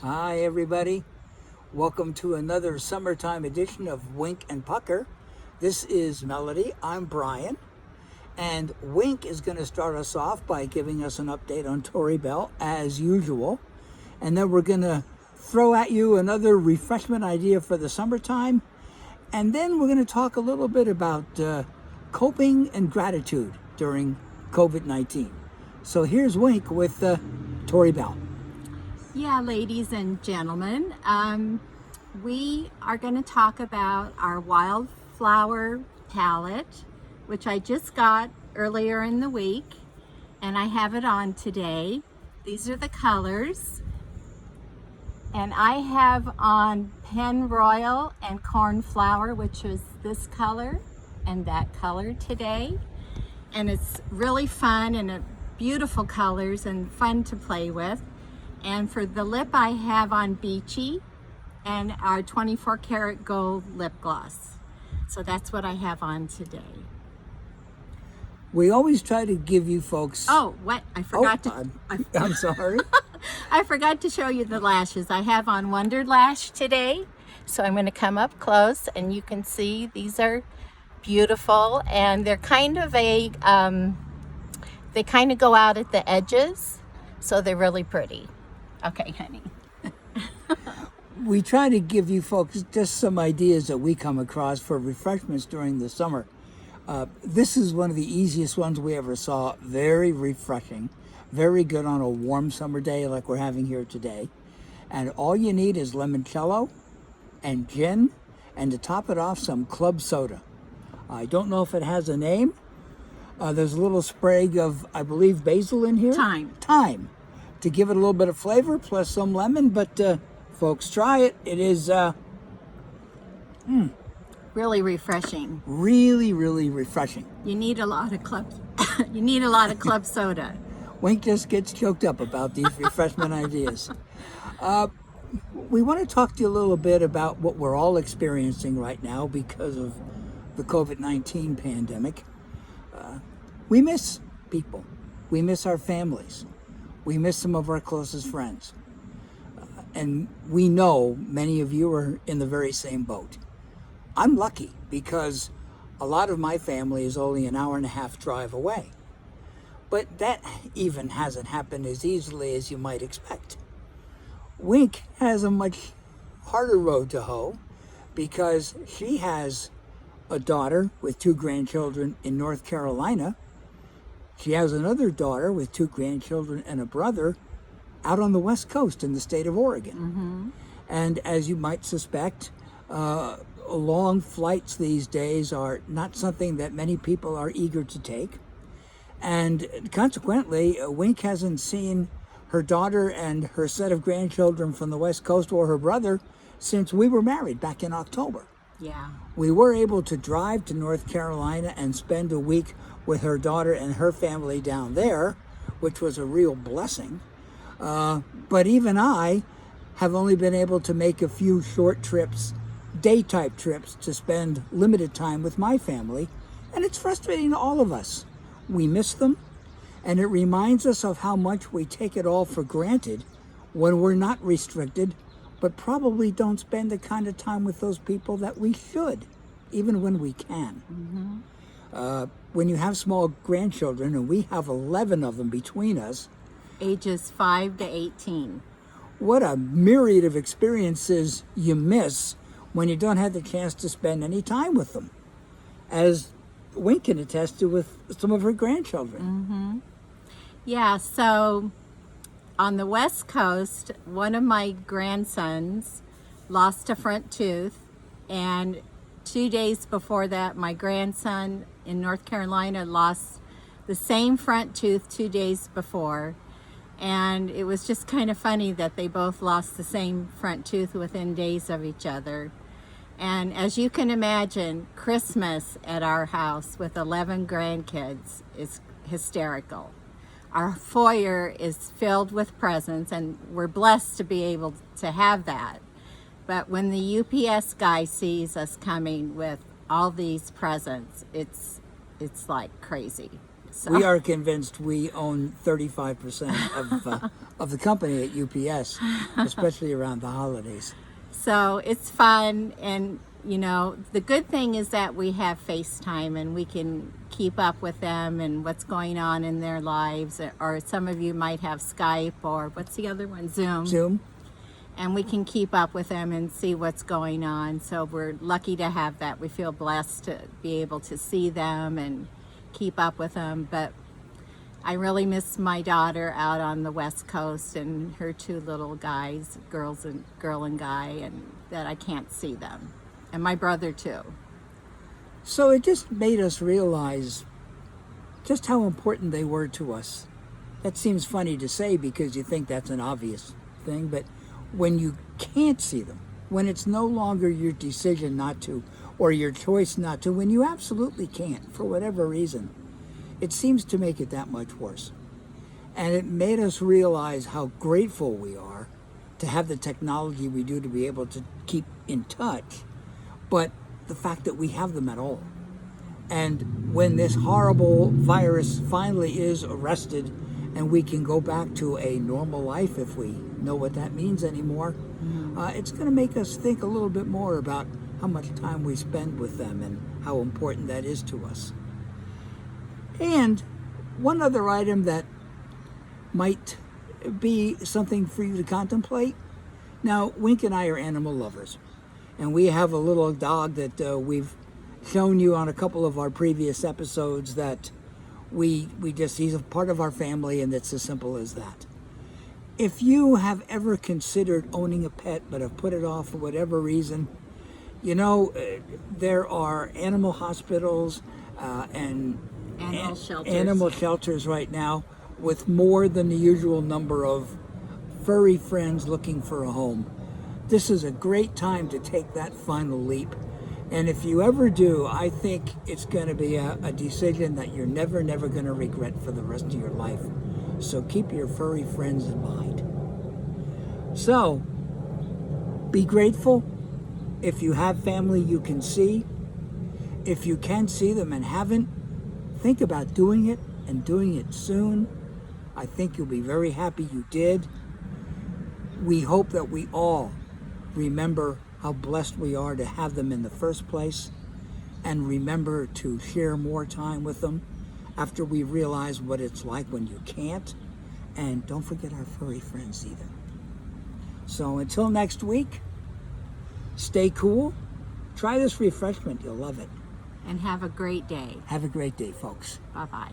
Hi, everybody. Welcome to another summertime edition of Wink and Pucker. This is Melody. I'm Brian. And Wink is going to start us off by giving us an update on Tori Bell, as usual. And then we're going to throw at you another refreshment idea for the summertime. And then we're going to talk a little bit about coping and gratitude during COVID-19. So here's Wink with Tori Bell. Yeah, ladies and gentlemen, we are going to talk about our wildflower palette, which I just got earlier in the week, and I have it on today. These are the colors, and I have on Penroyal and Cornflower, which is this color and that color today, and it's really fun and beautiful colors and fun to play with. And for the lip, I have on Beachy and our 24 karat gold lip gloss. So that's what I have on today. We always try to give you folks... Oh, what? I forgot to... I'm sorry. I forgot to show you the lashes. I have on Wonder Lash today. So I'm going to come up close and you can see these are beautiful. And they're kind of they kind of go out at the edges. So they're really pretty. Okay, honey. We try to give you folks just some ideas that we come across for refreshments during the summer. This is one of the easiest ones we ever saw. Very refreshing. Very good on a warm summer day like we're having here today. And all you need is limoncello and gin, and to top it off, some club soda. I don't know if it has a name. There's a little sprig of, I believe, basil in here. Thyme. To give it a little bit of flavor, plus some lemon, but folks, try it. It is really refreshing. Really, really refreshing. You need a lot of club. You need a lot of club soda. Wink just gets choked up about these refreshment ideas. We want to talk to you a little bit about what we're all experiencing right now because of the COVID-19 pandemic. We miss people. We miss our families. We miss some of our closest friends. And we know many of you are in the very same boat. I'm lucky because a lot of my family is only an hour and a half drive away. But that even hasn't happened as easily as you might expect. Wink has a much harder road to hoe because she has a daughter with 2 grandchildren in North Carolina. She has another daughter with 2 grandchildren and a brother out on the West Coast in the state of Oregon. Mm-hmm. And as you might suspect, long flights these days are not something that many people are eager to take. And consequently, Wink hasn't seen her daughter and her set of grandchildren from the West Coast or her brother since we were married back in October. Yeah. We were able to drive to North Carolina and spend a week with her daughter and her family down there, which was a real blessing. But even I have only been able to make a few short trips, day-type trips, to spend limited time with my family, and it's frustrating to all of us. We miss them, and it reminds us of how much we take it all for granted when we're not restricted, but probably don't spend the kind of time with those people that we should, even when we can. Mm-hmm. When you have small grandchildren, and we have 11 of them between us, ages 5 to 18. What a myriad of experiences you miss when you don't have the chance to spend any time with them, as Wink can attest to with some of her grandchildren. Mm-hmm. Yeah, so on the West Coast, one of my grandsons lost a front tooth, and 2 days before that, my grandson in North Carolina lost the same front tooth 2 days before. And it was just kind of funny that they both lost the same front tooth within days of each other. And as you can imagine, Christmas at our house with 11 grandkids is hysterical. Our foyer is filled with presents, and we're blessed to be able to have that. But when the UPS guy sees us coming with all these presents, it's like crazy. So. We are convinced we own 35% of the company at UPS, especially around the holidays. So it's fun, and you know, the good thing is that we have FaceTime and we can keep up with them and what's going on in their lives. Or some of you might have Skype, or what's the other one? Zoom. And we can keep up with them and see what's going on. So we're lucky to have that. We feel blessed to be able to see them and keep up with them. But I really miss my daughter out on the West Coast and her two little guys, girl and guy, and that I can't see them. And my brother too. So it just made us realize just how important they were to us. That seems funny to say because you think that's an obvious thing, but when you can't see them, when it's no longer your decision not to, or your choice not to, when you absolutely can't, for whatever reason, it seems to make it that much worse. And it made us realize how grateful we are to have the technology we do to be able to keep in touch, but the fact that we have them at all. And when this horrible virus finally is arrested and we can go back to a normal life, if we know what that means anymore, it's going to make us think a little bit more about how much time we spend with them and how important that is to us. And one other item that might be something for you to contemplate. Now, Wink and I are animal lovers, and we have a little dog that we've shown you on a couple of our previous episodes that he's a part of our family, and it's as simple as that. If you have ever considered owning a pet but have put it off for whatever reason, you know, there are animal hospitals and animal shelters right now with more than the usual number of furry friends looking for a home. This is a great time to take that final leap. And if you ever do, I think it's going to be a decision that you're never going to regret for the rest of your life. So keep your furry friends in mind. So, be grateful. If you have family you can see, if you can see them and haven't, think about doing it and doing it soon. I think you'll be very happy you did. We hope that we all remember how blessed we are to have them in the first place, and remember to share more time with them after we realize what it's like when you can't. And don't forget our furry friends either. So until next week, stay cool. Try this refreshment. You'll love it. And have a great day. Have a great day, folks. Bye-bye.